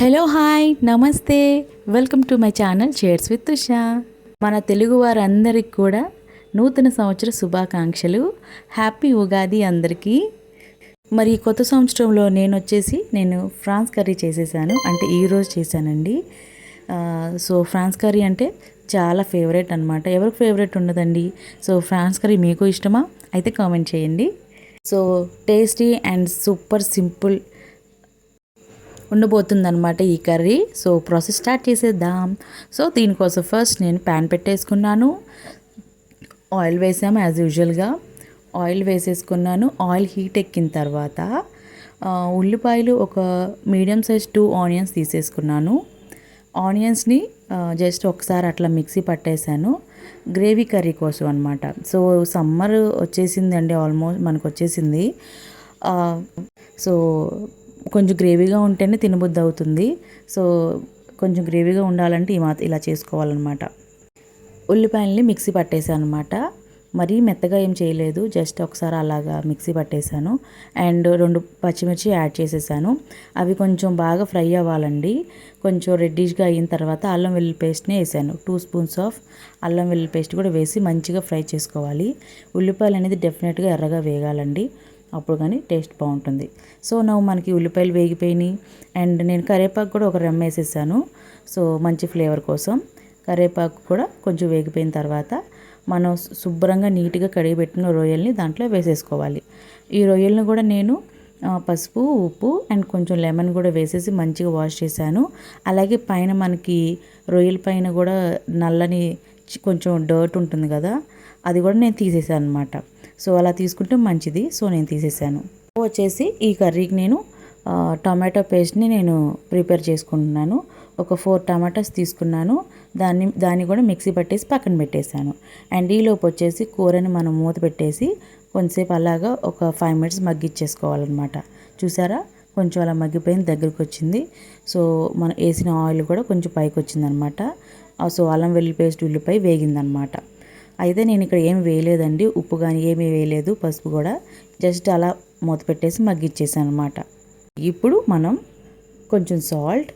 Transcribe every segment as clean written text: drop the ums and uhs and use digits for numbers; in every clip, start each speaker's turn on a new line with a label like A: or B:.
A: Hello hi నమస్తే welcome to my channel shares with Usha. మన తెలుగు వారందరికి కూడా నూతన సంవత్సర శుభాకాంక్షలు. హ్యాపీ ఉగాది అందరికీ. మరి కొత్త సంవత్సరంలో నేను ఫ్రాన్స్ కర్రీ చేసేసాను, అంటే ఈరోజు చేశానండి. సో ఫ్రాన్స్ కర్రీ అంటే చాలా ఫేవరెట్ అనమాట. ఎవరికి ఫేవరెట్ ఉండదండి. సో ఫ్రాన్స్ కర్రీ మీకు ఇష్టమా? అయితే కామెంట్ చేయండి. So tasty and super simple ఉండబోతుందన్నమాట ఈ కర్రీ. సో ప్రాసెస్ స్టార్ట్ చేసేద్దాం. సో దీనికోసం ఫస్ట్ నేను ప్యాన్ పెట్టేసుకున్నాను, ఆయిల్ వేసాము యాజ్ యూజువల్గా. ఆయిల్ వేసేసుకున్నాను. ఆయిల్ హీట్ ఎక్కిన తర్వాత ఉల్లిపాయలు ఒక మీడియం సైజ్ 2 ఆనియన్స్ తీసేసుకున్నాను. ఆనియన్స్ని జస్ట్ ఒకసారి అట్లా మిక్సీ పట్టేశాను, గ్రేవీ కర్రీ కోసం అనమాట. సో సమ్మర్ వచ్చేసిందండి, ఆల్మోస్ట్ మనకు వచ్చేసింది. సో కొంచెం గ్రేవీగా ఉంటేనే తినబుద్ధి అవుతుంది. సో కొంచెం గ్రేవీగా ఉండాలంటే ఇలా చేసుకోవాలన్నమాట. ఉల్లిపాయల్ని మిక్సీ పట్టేశాను అనమాట. మరీ మెత్తగా ఏం చేయలేదు, జస్ట్ ఒకసారి అలాగా మిక్సీ పట్టేశాను. అండ్ 2 పచ్చిమిర్చి యాడ్ చేసేసాను. అవి కొంచెం బాగా ఫ్రై అవ్వాలండి. కొంచెం రెడ్డిష్గా అయిన తర్వాత అల్లం వెల్లుల్లి పేస్ట్ని వేసాను. 2 స్పూన్స్ ఆఫ్ అల్లం వెల్లుల్లి పేస్ట్ కూడా వేసి మంచిగా ఫ్రై చేసుకోవాలి. ఉల్లిపాయలు అనేది డెఫినెట్గా ఎర్రగా వేగాలండి, అప్పుడు కానీ టేస్ట్ బాగుంటుంది. సో మనకి ఉల్లిపాయలు వేగిపోయినాయి. అండ్ నేను కరివేపాకు కూడా ఒక రెమ్మ వేసేసాను, సో మంచి ఫ్లేవర్ కోసం. కరివేపాకు కూడా కొంచెం వేగిపోయిన తర్వాత మనం శుభ్రంగా నీట్గా కడిగి పెట్టిన రొయ్యల్ని దాంట్లో వేసేసుకోవాలి. ఈ రొయ్యలను కూడా నేను పసుపు, ఉప్పు అండ్ కొంచెం లెమన్ కూడా వేసేసి మంచిగా వాష్ చేశాను. అలాగే పైన మనకి రొయ్యల పైన కూడా నల్లని కొంచెం డర్ట్ ఉంటుంది కదా, అది కూడా నేను తీసేసాను అనమాట. సో అలా తీసుకుంటే మంచిది. సో నేను తీసేసాను. వచ్చేసి ఈ కర్రీకి నేను టమాటో పేస్ట్ని నేను ప్రిపేర్ చేసుకుంటున్నాను. ఒక 4 టమాటాస్ తీసుకున్నాను, దాన్ని కూడా మిక్సీ పట్టేసి పక్కన పెట్టేశాను. అండ్ ఈలోపు వచ్చేసి కూరని మనం మూత పెట్టేసి కొంచెంసేపు అలాగా ఒక 5 మినిట్స్ మగ్గిచ్చేసుకోవాలన్నమాట. చూసారా, కొంచెం అలా మగ్గిపోయింది, దగ్గరికి వచ్చింది. సో మనం వేసిన ఆయిల్ కూడా కొంచెం పైకి వచ్చిందనమాట. సో అల్లం వెల్లుల్లి పేస్ట్, ఉల్లిపాయ వేగిందనమాట. అయితే నేను ఇక్కడ ఏం వేయలేదండి, ఉప్పు కానీ ఏమీ వేయలేదు, పసుపు కూడా జస్ట్ అలా మూత పెట్టేసి మగ్గిచ్చేసాను అనమాట. ఇప్పుడు మనం కొంచెం సాల్ట్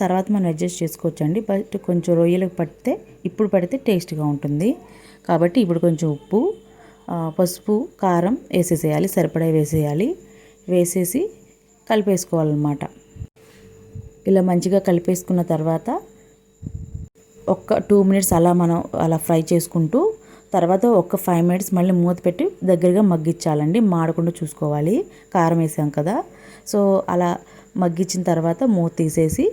A: తర్వాత మనం అడ్జస్ట్ చేసుకోవచ్చండి, బట్ కొంచెం రొయ్యలకు ఇప్పుడు పడితే టేస్ట్గా ఉంటుంది. కాబట్టి ఇప్పుడు కొంచెం ఉప్పు, పసుపు, కారం వేసేసేయాలి, సరిపడా వేసేయాలి. వేసేసి కలిపేసుకోవాలన్నమాట. ఇలా మంచిగా కలిపేసుకున్న తర్వాత ఒక 2 మినిట్స్ మనం అలా ఫ్రై చేసుకుంటూ తర్వాత ఒక 5 మినిట్స్ మళ్ళీ మూత పెట్టి దగ్గరగా మగ్గించాలండి, మాడకుండా చూసుకోవాలి. కారం వేసాం కదా, సో అలా మగ్గించిన తర్వాత మూత తీసేసి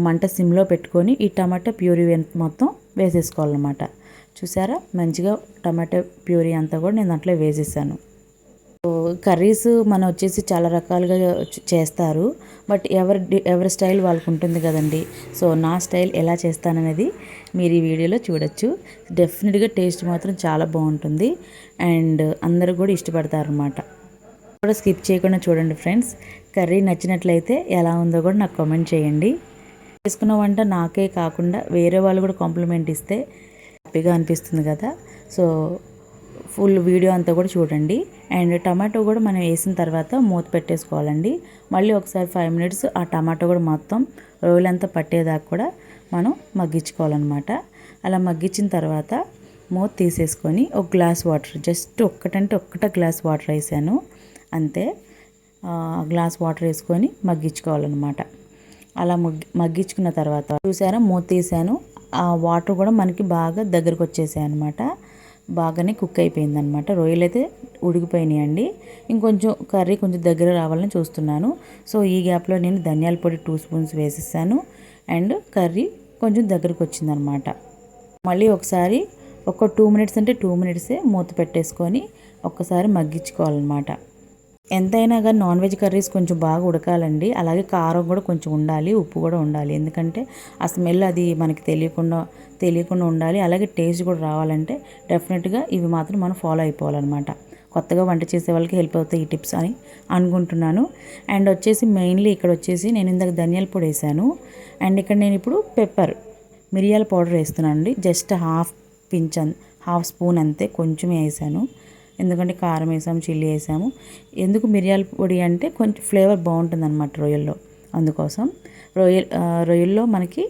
A: మంట సిమ్లో పెట్టుకొని ఈ టమాటా ప్యూరీ మొత్తం వేసేసుకోవాలన్నమాట. చూసారా, మంచిగా టమాటా ప్యూరీ అంతా కూడా నేను దాంట్లో వేసేసాను. కర్రీస్ మనం వచ్చేసి చాలా రకాలుగా చేస్తారు, బట్ ఎవరి స్టైల్ వాళ్ళకు ఉంటుంది కదండి. సో నా స్టైల్ ఎలా చేస్తాననేది మీరు ఈ వీడియోలో చూడొచ్చు. డెఫినెట్గా టేస్ట్ మాత్రం చాలా బాగుంటుంది అండ్ అందరూ కూడా ఇష్టపడతారు అన్నమాట. కూడా స్కిప్ చేయకుండా చూడండి ఫ్రెండ్స్. కర్రీ నచ్చినట్లయితే ఎలా ఉందో కూడా నాకు కామెంట్ చేయండి. చేసుకున్న వంట నాకే కాకుండా వేరే వాళ్ళు కూడా కాంప్లిమెంట్ ఇస్తే హ్యాపీగా అనిపిస్తుంది కదా. సో ఫుల్ వీడియో అంతా కూడా చూడండి. అండ్ టమాటో కూడా మనం వేసిన తర్వాత మూత పెట్టేసుకోవాలండి. మళ్ళీ ఒకసారి 5 మినిట్స్ ఆ టమాటో కూడా మొత్తం రోజులంతా పట్టేదాకా కూడా మనం మగ్గించుకోవాలన్నమాట. అలా మగ్గించిన తర్వాత మూత తీసేసుకొని ఒక గ్లాస్ వాటర్, జస్ట్ ఒక్కటే గ్లాస్ వాటర్ వేసాను అంతే. గ్లాస్ వాటర్ వేసుకొని మగ్గించుకోవాలన్నమాట. అలా మగ్గించుకున్న తర్వాత చూసారా, మూత తీసాను. ఆ వాటర్ కూడా మనకి బాగా దగ్గరకు వచ్చేసాయి అనమాట. బాగానే కుక్ అయిపోయిందనమాట. రొయ్యలు అయితే ఉడికిపోయినాయండి. ఇంకొంచెం కర్రీ కొంచెం దగ్గర రావాలని చూస్తున్నాను. సో ఈ గ్యాప్లో నేను ధనియాల పొడి 2 స్పూన్స్ వేసేసాను అండ్ కర్రీ కొంచెం దగ్గరకు వచ్చిందనమాట. మళ్ళీ ఒకసారి ఒక 2 మినిట్స్ అంటే 2 మినిట్సే మూత పెట్టేసుకొని ఒక్కసారి మగ్గించుకోవాలన్నమాట. ఎంతైనా కానీ నాన్ వెజ్ కర్రీస్ కొంచెం బాగా ఉడకాలండి. అలాగే కారం కూడా కొంచెం ఉండాలి, ఉప్పు కూడా ఉండాలి. ఎందుకంటే ఆ స్మెల్ అది మనకి తెలియకుండా ఉండాలి. అలాగే టేస్ట్ కూడా రావాలంటే డెఫినెట్గా ఇవి మాత్రం మనం ఫాలో అయిపోవాలన్నమాట. కొత్తగా వంట చేసే వాళ్ళకి హెల్ప్ అవుతాయి ఈ టిప్స్ అని అనుకుంటున్నాను. అండ్ వచ్చేసి మెయిన్లీ ఇక్కడ వచ్చేసి నేను ఇందాక ధనియాల పొడి వేసాను అండ్ ఇక్కడ నేను ఇప్పుడు మిరియాల పౌడర్ వేస్తున్నాను అండి. జస్ట్ హాఫ్ స్పూన్ అంతే, కొంచెమే వేసాను. ఎందుకంటే కారం వేసాము, చిల్లీ వేసాము. ఎందుకు మిరియాల పొడి అంటే కొంచెం ఫ్లేవర్ బాగుంటుంది అన్నమాట రొయ్యల్లో, అందుకోసం. రొయ్యల్లో మనకి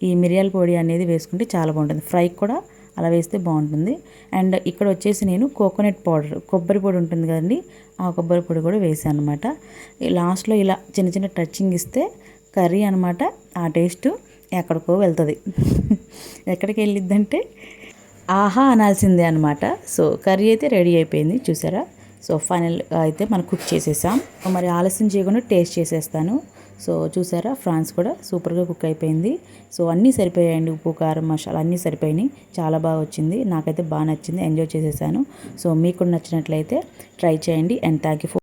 A: ఈ మిరియాల పొడి అనేది వేసుకుంటే చాలా బాగుంటుంది. ఫ్రై కూడా అలా వేస్తే బాగుంటుంది. అండ్ ఇక్కడ వచ్చేసి నేను కోకోనట్ పౌడర్, కొబ్బరి పొడి ఉంటుంది కదండి, ఆ కొబ్బరి పొడి కూడా వేసాను అనమాట. లాస్ట్లో ఇలా చిన్న చిన్న టచింగ్ ఇస్తే కర్రీ అనమాట ఆ టేస్ట్ ఎక్కడికో వెళ్తుంది. ఎక్కడికి వెళ్ళిద్దంటే ఆహా అనాల్సిందే అనమాట. సో కర్రీ అయితే రెడీ అయిపోయింది చూసారా. సో ఫైనల్ అయితే మనం కుక్ చేసేసాం. మరి ఆలస్యం చేయకుండా టేస్ట్ చేసేస్తాను. సో చూసారా, ఫ్రాన్స్ కూడా సూపర్గా కుక్ అయిపోయింది. సో అన్నీ సరిపోయాయండి, ఉప్పు కారం మసాలా అన్నీ సరిపోయినాయి. చాలా బాగా వచ్చింది, నాకైతే బాగా నచ్చింది, ఎంజాయ్ చేసేసాను. సో మీకు నచ్చినట్లయితే ట్రై చేయండి. And thank you for